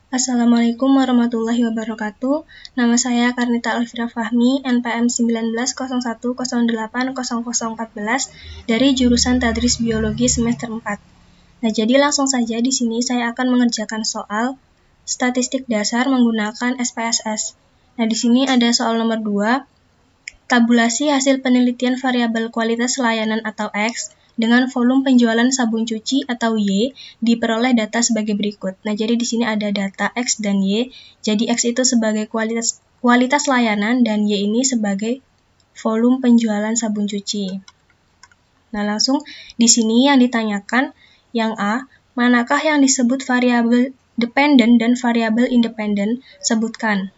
Assalamualaikum warahmatullahi wabarakatuh. Nama saya Karnita Alfira Fahmi, NPM 1901080014 dari jurusan Tadris Biologi semester 4. Nah, jadi langsung saja di sini saya akan mengerjakan soal statistik dasar menggunakan SPSS. Nah, di sini ada soal nomor 2, tabulasi hasil penelitian variabel kualitas layanan atau X dengan volume penjualan sabun cuci atau Y diperoleh data sebagai berikut. Nah, jadi di sini ada data X dan Y. Jadi X itu sebagai kualitas layanan dan Y ini sebagai volume penjualan sabun cuci. Nah, langsung di sini yang ditanyakan yang A, manakah yang disebut variabel dependent dan variabel independent? Sebutkan.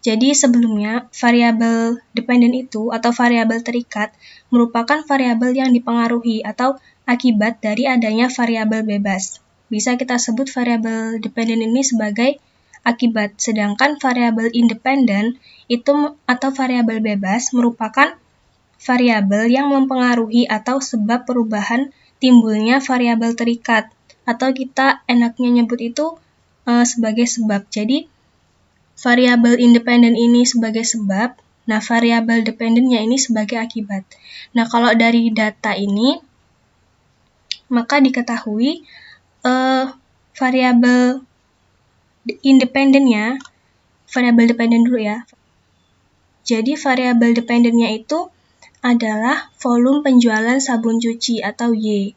Jadi sebelumnya, variabel dependent itu atau variabel terikat merupakan variabel yang dipengaruhi atau akibat dari adanya variabel bebas. Bisa kita sebut variabel dependent ini sebagai akibat, sedangkan variabel independent itu atau variabel bebas merupakan variabel yang mempengaruhi atau sebab perubahan timbulnya variabel terikat, atau kita enaknya nyebut itu sebagai sebab. Jadi variabel independen ini sebagai sebab, nah variabel dependennya ini sebagai akibat. Nah, kalau dari data ini, maka diketahui variabel independennya, variabel dependen dulu ya. Jadi variabel dependennya itu adalah volume penjualan sabun cuci atau Y.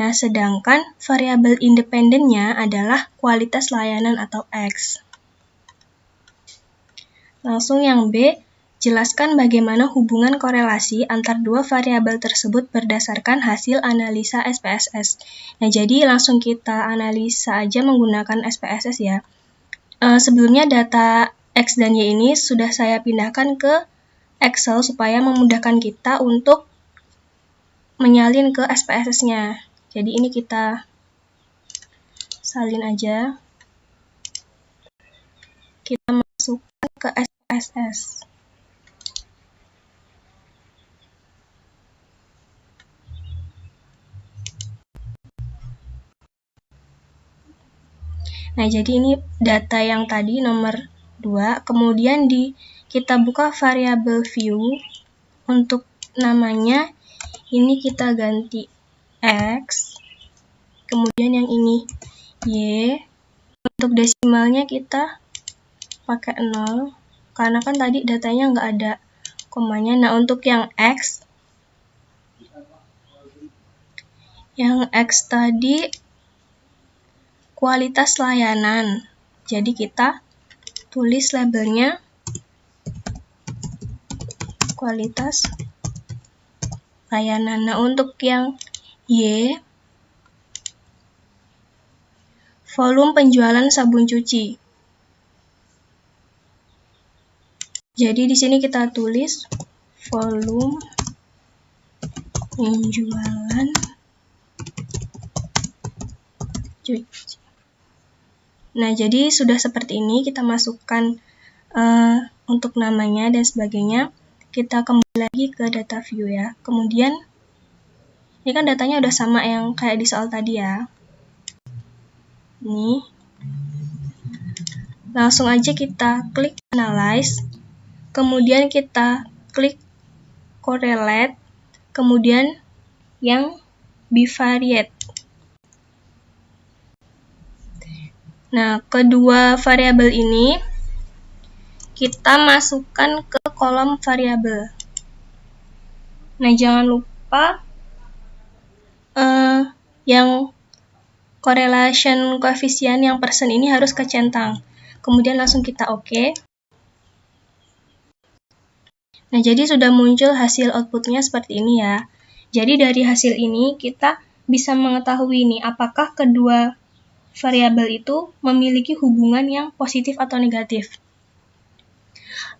Nah, sedangkan variabel independennya adalah kualitas layanan atau X. Langsung yang B, jelaskan bagaimana hubungan korelasi antar dua variabel tersebut berdasarkan hasil analisa SPSS. Nah, jadi langsung kita analisa aja menggunakan SPSS ya. Sebelumnya data X dan Y ini sudah saya pindahkan ke Excel supaya memudahkan kita untuk menyalin ke SPSS-nya. Jadi ini kita salin aja. Kita masukkan ke SPSS. Nah, jadi ini data yang tadi nomor 2, kemudian kita buka variabel view, untuk namanya ini kita ganti X, kemudian yang ini Y, untuk desimalnya kita pakai 0, karena kan tadi datanya nggak ada komanya. Nah, untuk yang X tadi kualitas layanan. Jadi kita tulis labelnya kualitas layanan. Nah, untuk yang Y, volume penjualan sabun cuci. Jadi di sini kita tulis volume penjualan cuci. Nah, jadi sudah seperti ini, kita masukkan untuk namanya dan sebagainya. Kita kembali lagi ke data view ya. Kemudian, ini kan datanya udah sama yang kayak di soal tadi ya. Ini. Langsung aja kita klik analyze. Kemudian kita klik correlate. Kemudian yang bivariate. Nah, kedua variabel ini kita masukkan ke kolom variabel. Nah, jangan lupa yang correlation coefficient yang persen ini harus kecentang. Kemudian langsung kita OK. Nah, jadi sudah muncul hasil outputnya seperti ini ya. Jadi dari hasil ini kita bisa mengetahui nih apakah kedua variabel itu memiliki hubungan yang positif atau negatif.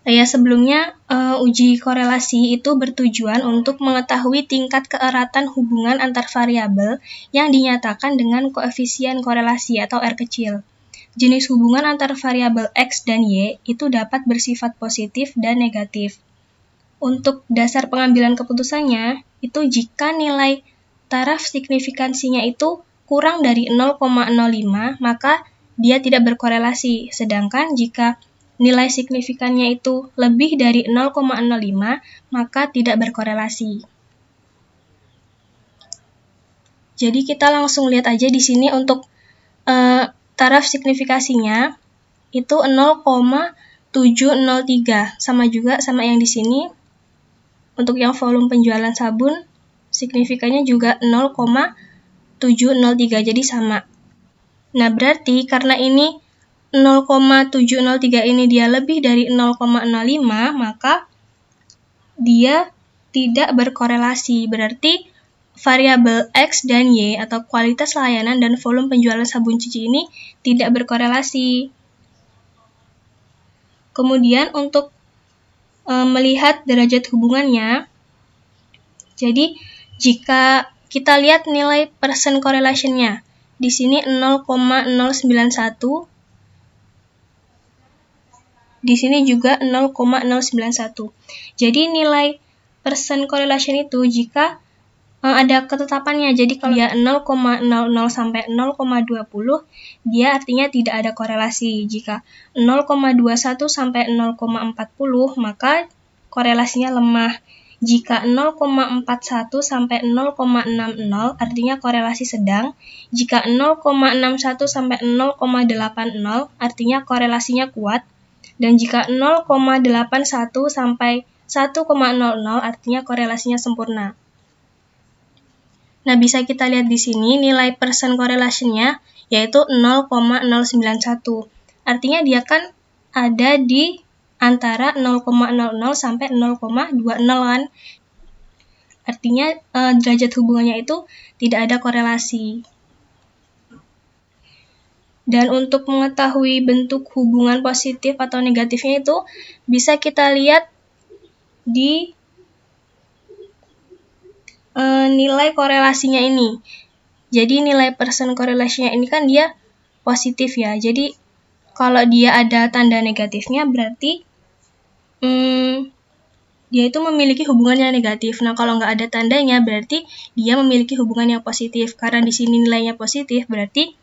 Ya, sebelumnya uji korelasi itu bertujuan untuk mengetahui tingkat keeratan hubungan antar variabel yang dinyatakan dengan koefisien korelasi atau R kecil. Jenis hubungan antar variabel X dan Y itu dapat bersifat positif dan negatif. Untuk dasar pengambilan keputusannya, itu jika nilai taraf signifikansinya itu kurang dari 0,05, maka dia tidak berkorelasi. Sedangkan jika nilai signifikannya itu lebih dari 0,05, maka tidak berkorelasi. Jadi kita langsung lihat aja di sini untuk taraf signifikasinya itu 0,703, sama juga sama yang di sini. Untuk yang volume penjualan sabun, signifikannya juga 0,703, jadi sama. Nah, berarti karena ini 0,703 ini dia lebih dari 0,05, maka dia tidak berkorelasi. Berarti variabel X dan Y atau kualitas layanan dan volume penjualan sabun cuci ini tidak berkorelasi. Kemudian untuk melihat derajat hubungannya, jadi jika kita lihat nilai percent correlation-nya, di sini 0,091, di sini juga 0,091. Jadi nilai percent correlation itu jika ada ketetapannya, jadi kalau dia 0,00 sampai 0,20, dia artinya tidak ada korelasi. Jika 0,21 sampai 0,40, maka korelasinya lemah. Jika 0,41 sampai 0,60, artinya korelasi sedang. Jika 0,61 sampai 0,80, artinya korelasinya kuat. Dan jika 0,81 sampai 1,00, artinya korelasinya sempurna. Nah, bisa kita lihat di sini nilai percent correlation-nya yaitu 0,091. Artinya dia kan ada di antara 0,00 sampai 0,20 kan. Artinya derajat hubungannya itu tidak ada korelasi. Dan untuk mengetahui bentuk hubungan positif atau negatifnya itu bisa kita lihat di nilai korelasinya ini. Jadi nilai percent correlation-nya ini kan dia positif ya. Jadi kalau dia ada tanda negatifnya berarti dia itu memiliki hubungan yang negatif. Nah, kalau nggak ada tandanya berarti dia memiliki hubungan yang positif. Karena di sini nilainya positif berarti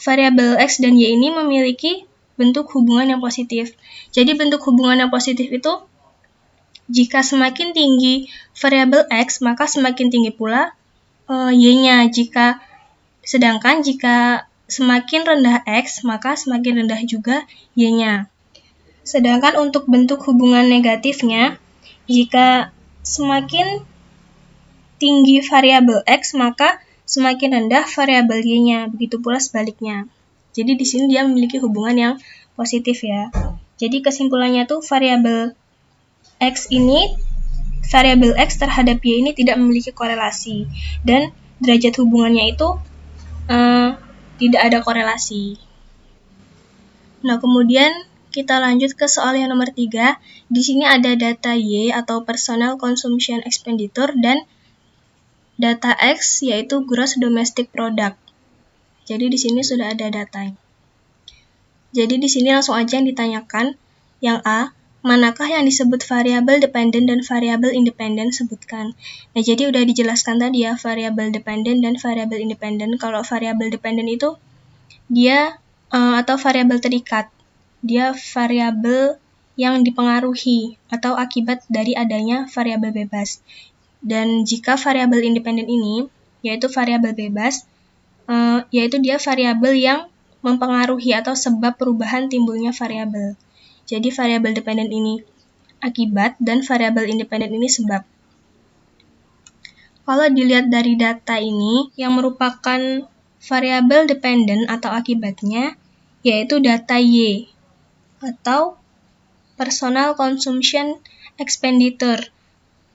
variabel X dan Y ini memiliki bentuk hubungan yang positif. Jadi bentuk hubungan yang positif itu jika semakin tinggi variabel X, maka semakin tinggi pula Y-nya. Sedangkan jika semakin rendah X, maka semakin rendah juga Y-nya. Sedangkan untuk bentuk hubungan negatifnya, jika semakin tinggi variabel X, maka semakin rendah variabel Y-nya. Begitu pula sebaliknya. Jadi di sini dia memiliki hubungan yang positif ya. Jadi kesimpulannya tuh variabel X terhadap Y ini tidak memiliki korelasi, dan derajat hubungannya itu tidak ada korelasi. Nah, kemudian kita lanjut ke soal yang nomor 3. Di sini ada data Y atau Personal Consumption Expenditure dan data X yaitu Gross Domestic Product. Jadi di sini sudah ada datanya. Jadi di sini langsung aja yang ditanyakan. Yang A, manakah yang disebut variabel dependent dan variabel independent? Sebutkan. Nah, jadi udah dijelaskan tadi ya, variabel dependent dan variabel independent. Kalau variabel dependent itu dia atau variabel terikat. Dia variabel yang dipengaruhi atau akibat dari adanya variabel bebas. Dan jika variabel independent ini, yaitu variabel bebas, yaitu dia variabel yang mempengaruhi atau sebab perubahan timbulnya variabel. Jadi variabel dependent ini akibat dan variabel independent ini sebab. Kalau dilihat dari data ini, yang merupakan variabel dependent atau akibatnya yaitu data Y atau Personal Consumption Expenditure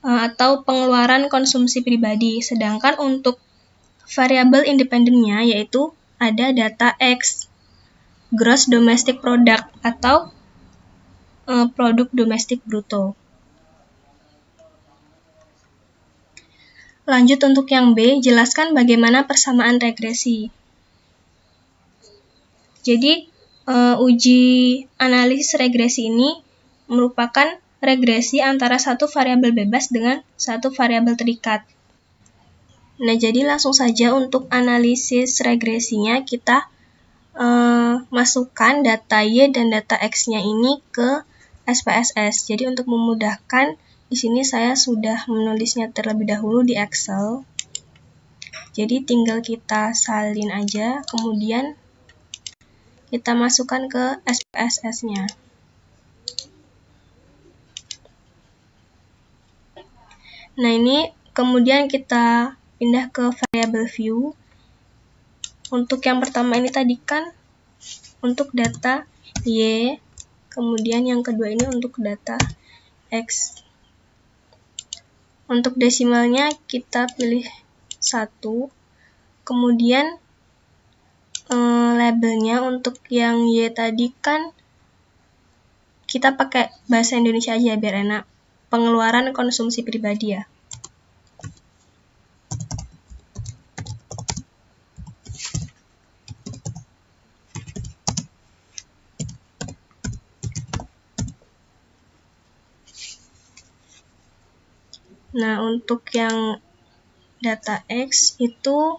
atau pengeluaran konsumsi pribadi. Sedangkan untuk variabel independentnya yaitu ada data X, Gross Domestic Product atau produk domestik bruto. Lanjut untuk yang B, jelaskan bagaimana persamaan regresi. Jadi, uji analisis regresi ini merupakan regresi antara satu variabel bebas dengan satu variabel terikat. Nah, jadi langsung saja untuk analisis regresinya kita masukkan data Y dan data X-nya ini ke SPSS. Jadi untuk memudahkan, di sini saya sudah menulisnya terlebih dahulu di Excel. Jadi tinggal kita salin aja, kemudian kita masukkan ke SPSS-nya. Nah, ini kemudian kita pindah ke variable view. Untuk yang pertama ini tadi kan untuk data Y, kemudian yang kedua ini untuk data X. Untuk desimalnya kita pilih 1, kemudian labelnya untuk yang Y tadi kan kita pakai bahasa Indonesia aja biar enak. Pengeluaran konsumsi pribadi ya. Nah, untuk yang data X itu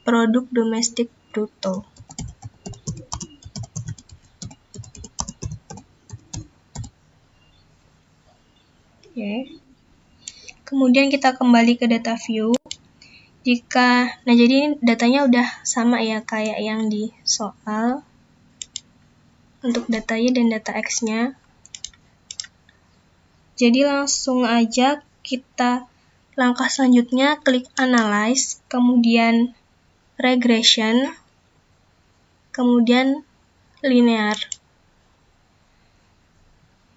produk domestik bruto. Oke. Kemudian kita kembali ke data view. Nah jadi ini datanya udah sama ya kayak yang di soal. Untuk data Y dan data X-nya. Jadi langsung aja kita langkah selanjutnya klik analyze, kemudian regression, kemudian linear.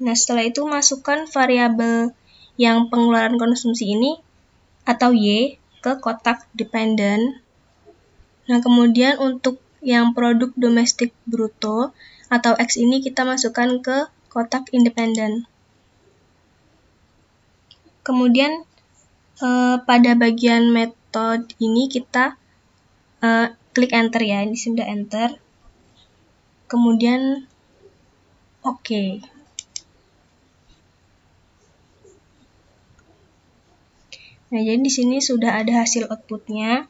Nah, setelah itu masukkan variabel yang pengeluaran konsumsi ini atau Y ke kotak dependent. Nah, kemudian untuk yang produk domestik bruto atau X ini kita masukkan ke kotak independen. Kemudian pada bagian method ini kita klik enter ya, di sini sudah enter. Kemudian oke. Nah, jadi di sini sudah ada hasil outputnya.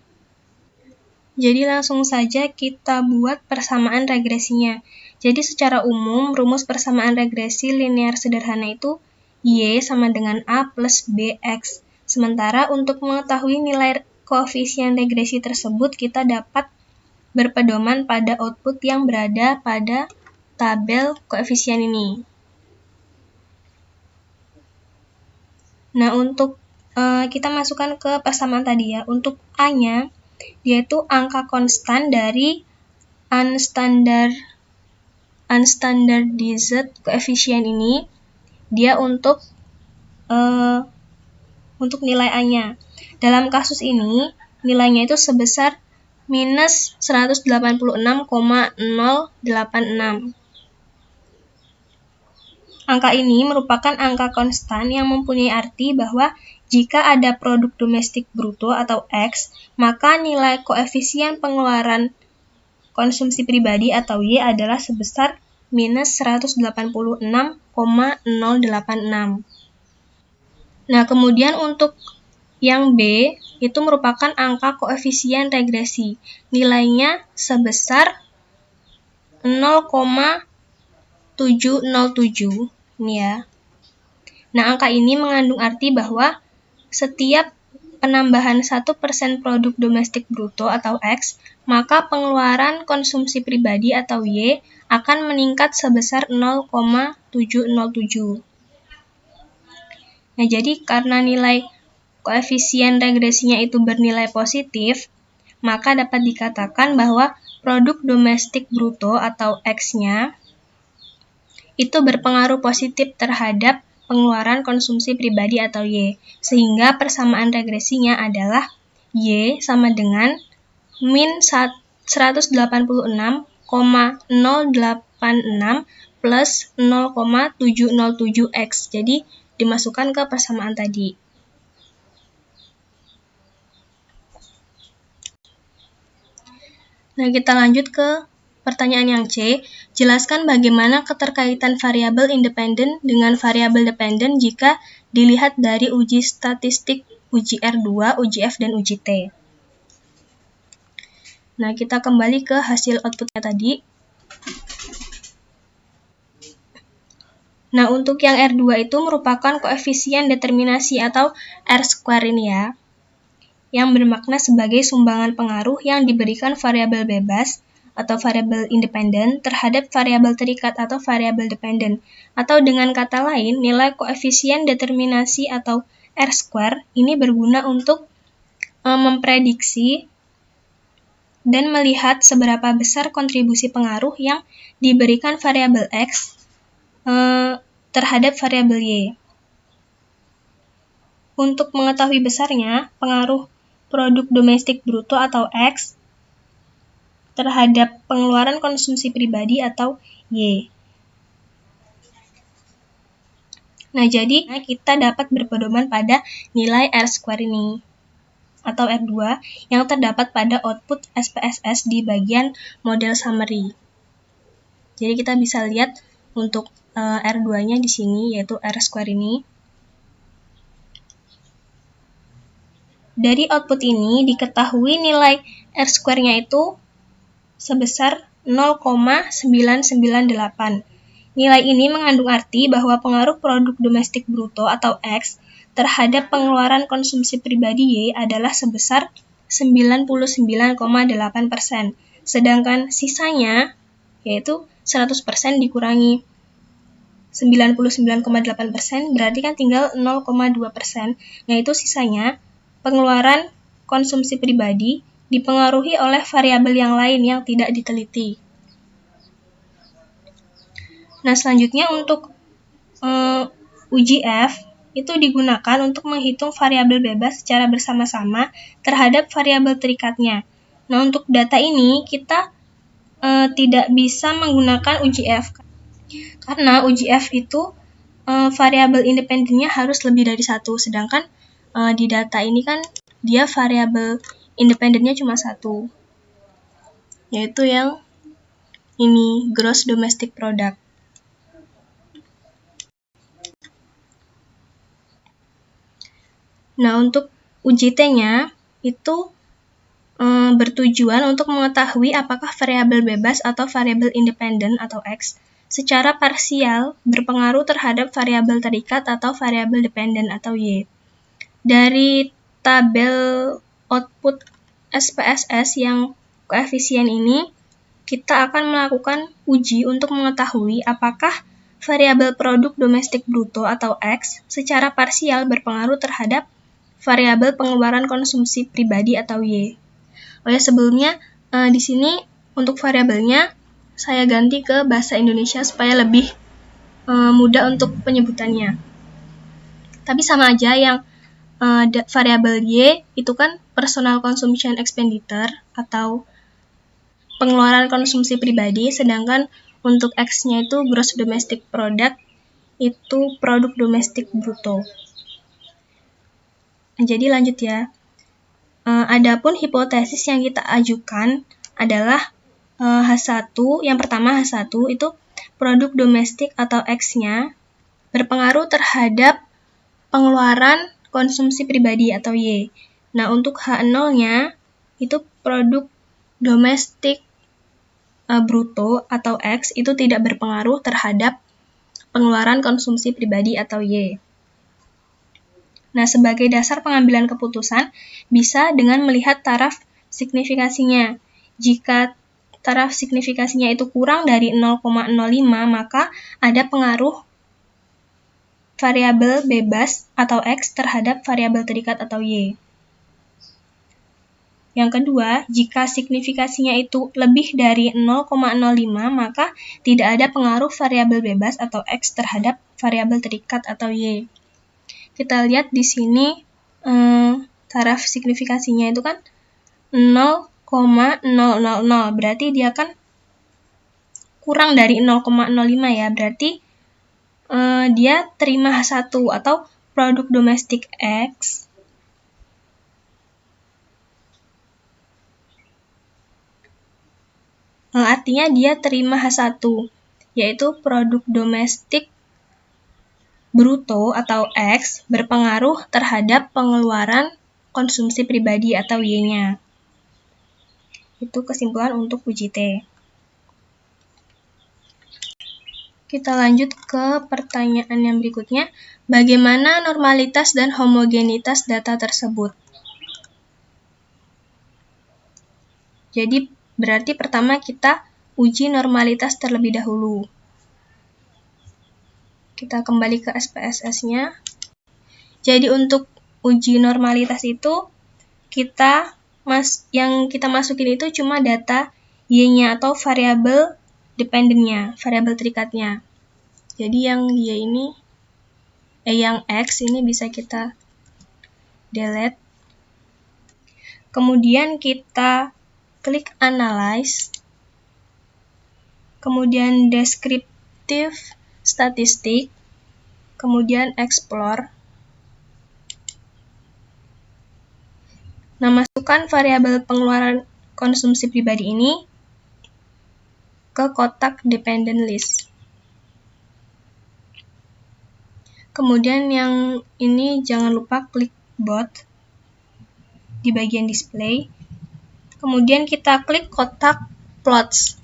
Jadi langsung saja kita buat persamaan regresinya. Jadi secara umum rumus persamaan regresi linear sederhana itu Y sama dengan A plus BX. Sementara untuk mengetahui nilai koefisien regresi tersebut kita dapat berpedoman pada output yang berada pada tabel koefisien ini. Nah, untuk kita masukkan ke persamaan tadi ya. Untuk A-nya, yaitu angka konstan dari unstandardized koefisien ini, dia untuk nilai A-nya. Dalam kasus ini, nilainya itu sebesar minus 186,086. Angka ini merupakan angka konstan yang mempunyai arti bahwa jika ada produk domestik bruto atau X, maka nilai koefisien pengeluaran konsumsi pribadi atau Y adalah sebesar minus 186,086. Nah, kemudian untuk yang B, itu merupakan angka koefisien regresi. Nilainya sebesar 0,707. Ini ya. Nah, angka ini mengandung arti bahwa setiap penambahan 1% produk domestik bruto atau X, maka pengeluaran konsumsi pribadi atau Y akan meningkat sebesar 0,707. Nah, jadi karena nilai koefisien regresinya itu bernilai positif, maka dapat dikatakan bahwa produk domestik bruto atau X-nya itu berpengaruh positif terhadap pengeluaran konsumsi pribadi atau Y, sehingga persamaan regresinya adalah Y sama dengan min 186,086 plus 0,707X. Jadi dimasukkan ke persamaan tadi. Nah, kita lanjut ke pertanyaan yang C. Jelaskan bagaimana keterkaitan variabel independen dengan variabel dependen jika dilihat dari uji statistik uji R2, uji F, dan uji T. Nah, kita kembali ke hasil outputnya tadi. Nah, untuk yang R2 itu merupakan koefisien determinasi atau R² ini ya, yang bermakna sebagai sumbangan pengaruh yang diberikan variabel bebas atau variabel independen terhadap variabel terikat atau variabel dependen. Atau dengan kata lain, nilai koefisien determinasi atau R² ini berguna untuk memprediksi dan melihat seberapa besar kontribusi pengaruh yang diberikan variabel X terhadap variabel Y. Untuk mengetahui besarnya pengaruh produk domestik bruto atau X terhadap pengeluaran konsumsi pribadi atau Y. Nah, jadi kita dapat berpedoman pada nilai R² ini atau R2 yang terdapat pada output SPSS di bagian model summary. Jadi kita bisa lihat untuk R2-nya di sini, yaitu R² ini. Dari output ini diketahui nilai R²-nya itu sebesar 0,998. Nilai ini mengandung arti bahwa pengaruh produk domestik bruto atau X terhadap pengeluaran konsumsi pribadi Y adalah sebesar 99,8%. Sedangkan sisanya, yaitu 100% dikurangi 99,8%, berarti kan tinggal 0,2%. Nah, itu sisanya pengeluaran konsumsi pribadi dipengaruhi oleh variabel yang lain yang tidak diteliti. Nah, selanjutnya untuk uji F itu digunakan untuk menghitung variabel bebas secara bersama-sama terhadap variabel terikatnya. Nah, untuk data ini kita tidak bisa menggunakan uji F karena uji F itu variabel independennya harus lebih dari satu, sedangkan di data ini kan dia variabel independennya cuma satu, yaitu yang ini, gross domestic product. Nah, untuk uji T-nya itu bertujuan untuk mengetahui apakah variabel bebas atau variabel independen atau X secara parsial berpengaruh terhadap variabel terikat atau variabel dependen atau Y. Dari tabel output SPSS yang koefisien ini, kita akan melakukan uji untuk mengetahui apakah variabel produk domestik bruto atau X secara parsial berpengaruh terhadap variabel pengeluaran konsumsi pribadi atau Y. Oh ya, sebelumnya di sini untuk variabelnya saya ganti ke bahasa Indonesia supaya lebih mudah untuk penyebutannya. Tapi sama aja, yang variabel Y itu kan personal consumption expenditure atau pengeluaran konsumsi pribadi, sedangkan untuk X-nya itu gross domestic product, itu produk domestik bruto. Jadi lanjut ya. Adapun hipotesis yang kita ajukan adalah H1, yang pertama H1 itu produk domestik atau X-nya berpengaruh terhadap pengeluaran konsumsi pribadi atau Y. Nah, untuk H0-nya itu produk domestik bruto atau X itu tidak berpengaruh terhadap pengeluaran konsumsi pribadi atau Y. Nah, sebagai dasar pengambilan keputusan bisa dengan melihat taraf signifikasinya. Jika taraf signifikasinya itu kurang dari 0,05, maka ada pengaruh variabel bebas atau X terhadap variabel terikat atau Y. Yang kedua, jika signifikasinya itu lebih dari 0,05, maka tidak ada pengaruh variabel bebas atau X terhadap variabel terikat atau Y. Kita lihat di sini taraf signifikasinya itu kan 0,000, berarti dia kan kurang dari 0,05 ya, berarti dia terima H1 atau produk domestik X artinya dia terima H1, yaitu produk domestik bruto atau X berpengaruh terhadap pengeluaran konsumsi pribadi atau Y-nya. Itu kesimpulan untuk uji T. Kita lanjut ke pertanyaan yang berikutnya. Bagaimana normalitas dan homogenitas data tersebut? Jadi berarti pertama kita uji normalitas terlebih dahulu. Kita kembali ke SPSS-nya. Jadi untuk uji normalitas itu yang kita masukin itu cuma data Y-nya atau variabel dependennya, variabel terikatnya. Jadi yang Y ini yang X ini bisa kita delete. Kemudian kita klik Analyze. Kemudian Descriptive Statistik. Kemudian Explore. Nah, masukkan variabel pengeluaran konsumsi pribadi ini ke kotak Dependent List. Kemudian yang ini jangan lupa klik Both di bagian display. Kemudian kita klik kotak Plots.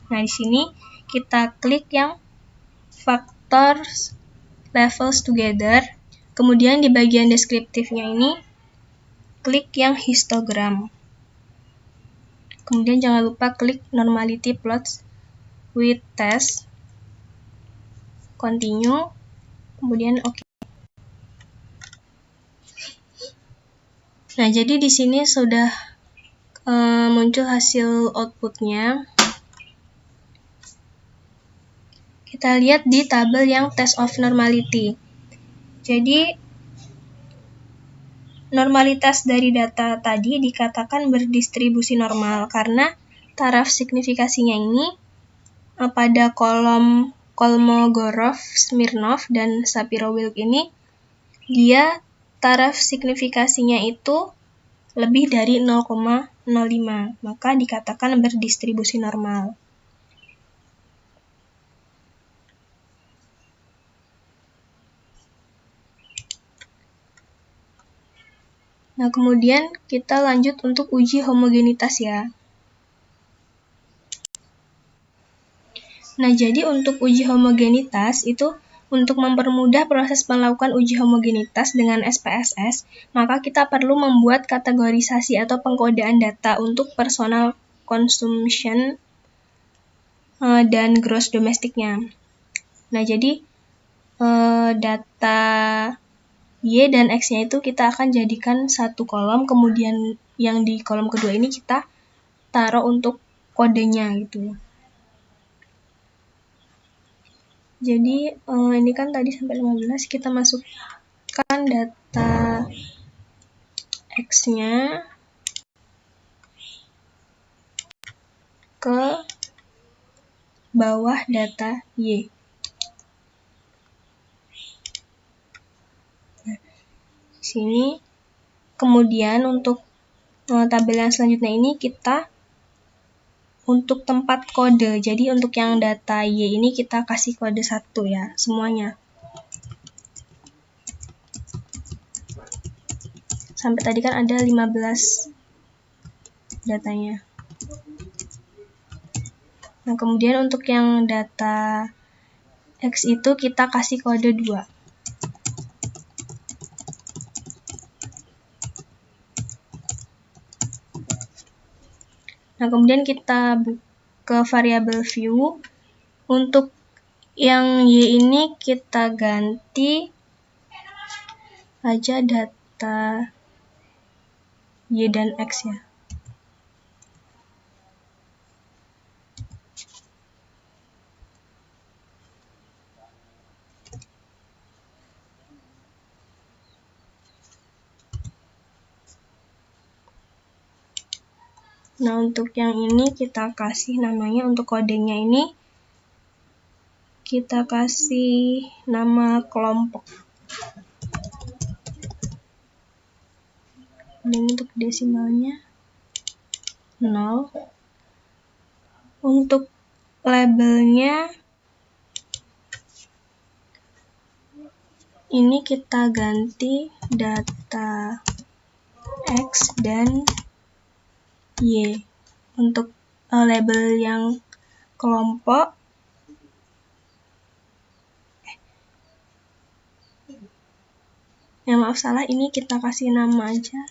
Nah, di sini kita klik yang Factors Levels Together. Kemudian di bagian deskriptifnya ini klik yang histogram. Kemudian jangan lupa klik Normality Plots with Test. Continue. Kemudian oke. Nah, jadi di sini sudah muncul hasil outputnya. Kita lihat di tabel yang Test of Normality. Jadi, normalitas dari data tadi dikatakan berdistribusi normal karena taraf signifikasinya ini pada kolom Kolmogorov, Smirnov, dan Shapiro-Wilk ini dia taraf signifikasinya itu lebih dari 0,05, maka dikatakan berdistribusi normal. Nah, kemudian kita lanjut untuk uji homogenitas ya. Nah, jadi untuk uji homogenitas itu untuk mempermudah proses melakukan uji homogenitas dengan SPSS, maka kita perlu membuat kategorisasi atau pengkodean data untuk personal consumption dan gross domestiknya. Nah, jadi data Y dan X-nya itu kita akan jadikan satu kolom, kemudian yang di kolom kedua ini kita taruh untuk kodenya gitu. Jadi ini kan tadi sampai 15, kita masukkan data X-nya ke bawah data Y. Nah, di sini kemudian untuk tabel yang selanjutnya ini kita untuk tempat kode. Jadi untuk yang data Y ini kita kasih kode 1 ya, semuanya. Sampai tadi kan ada 15 datanya. Nah, kemudian untuk yang data X itu kita kasih kode 2. Nah, kemudian kita ke variabel view. Untuk yang Y ini kita ganti aja data Y dan X ya. Nah, untuk yang ini kita kasih namanya, untuk kodenya ini kita kasih nama kelompok. Dan untuk desimalnya 0. Untuk labelnya ini kita ganti data X dan Y. Untuk label yang kelompok, maaf salah, ini kita kasih nama aja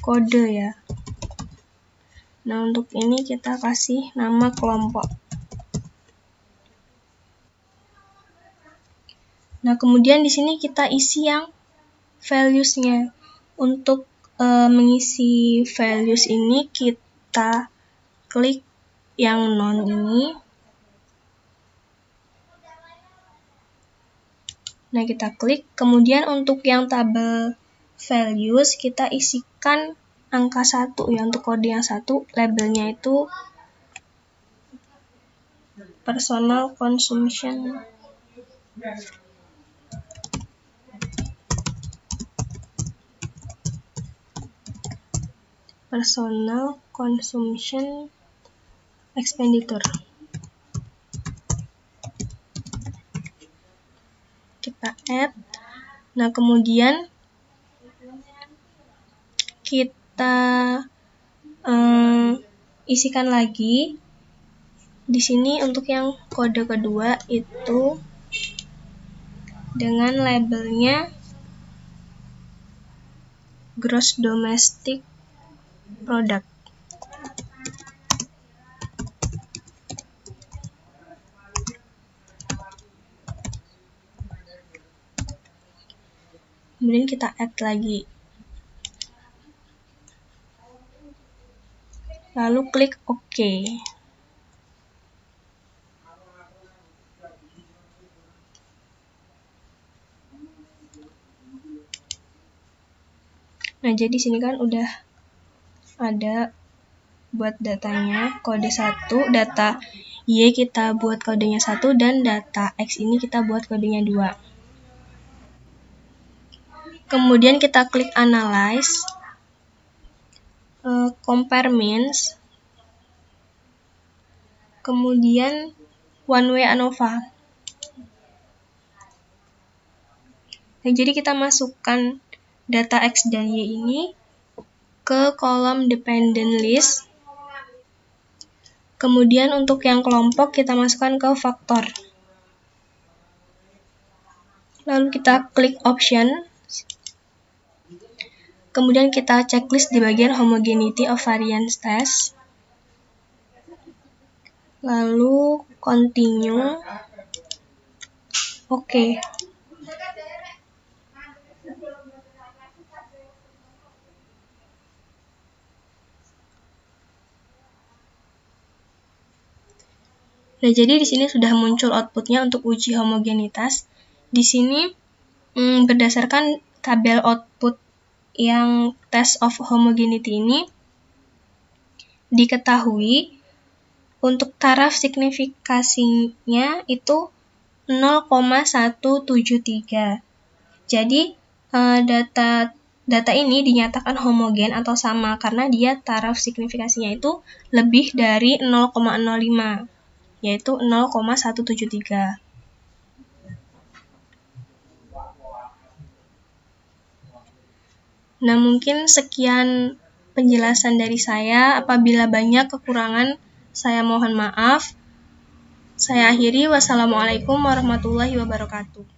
kode ya. Nah, untuk ini kita kasih nama kelompok. Nah, kemudian di sini kita isi yang values-nya. Untuk mengisi values ini kita klik yang non ini. Nah, kita klik. Kemudian untuk yang tabel values kita isikan angka 1 ya. Untuk kode yang 1 labelnya itu personal consumption. Personal consumption expenditure. Kita add. Nah, kemudian kita isikan lagi. Di sini untuk yang kode kedua itu dengan labelnya gross domestic product. Kemudian kita add lagi. Lalu klik OK. Nah, jadi sini kan udah ada buat datanya, kode 1, data Y kita buat kodenya 1, dan data X ini kita buat kodenya 2. Kemudian kita klik Analyze, Compare Means, kemudian One Way ANOVA. Nah, jadi kita masukkan data X dan Y ini ke kolom Dependent List. Kemudian untuk yang kelompok kita masukkan ke faktor. Lalu kita klik Option. Kemudian kita checklist di bagian Homogeneity of Variance Test. Lalu Continue. Oke. Nah, jadi di sini sudah muncul outputnya untuk uji homogenitas. Di sini berdasarkan tabel output yang test of homogeneity ini diketahui untuk taraf signifikasinya itu 0,173. Jadi data ini dinyatakan homogen atau sama karena dia taraf signifikasinya itu lebih dari 0,05. Yaitu 0,173. Nah, mungkin sekian penjelasan dari saya. Apabila banyak kekurangan, saya mohon maaf. Saya akhiri. Wassalamualaikum warahmatullahi wabarakatuh.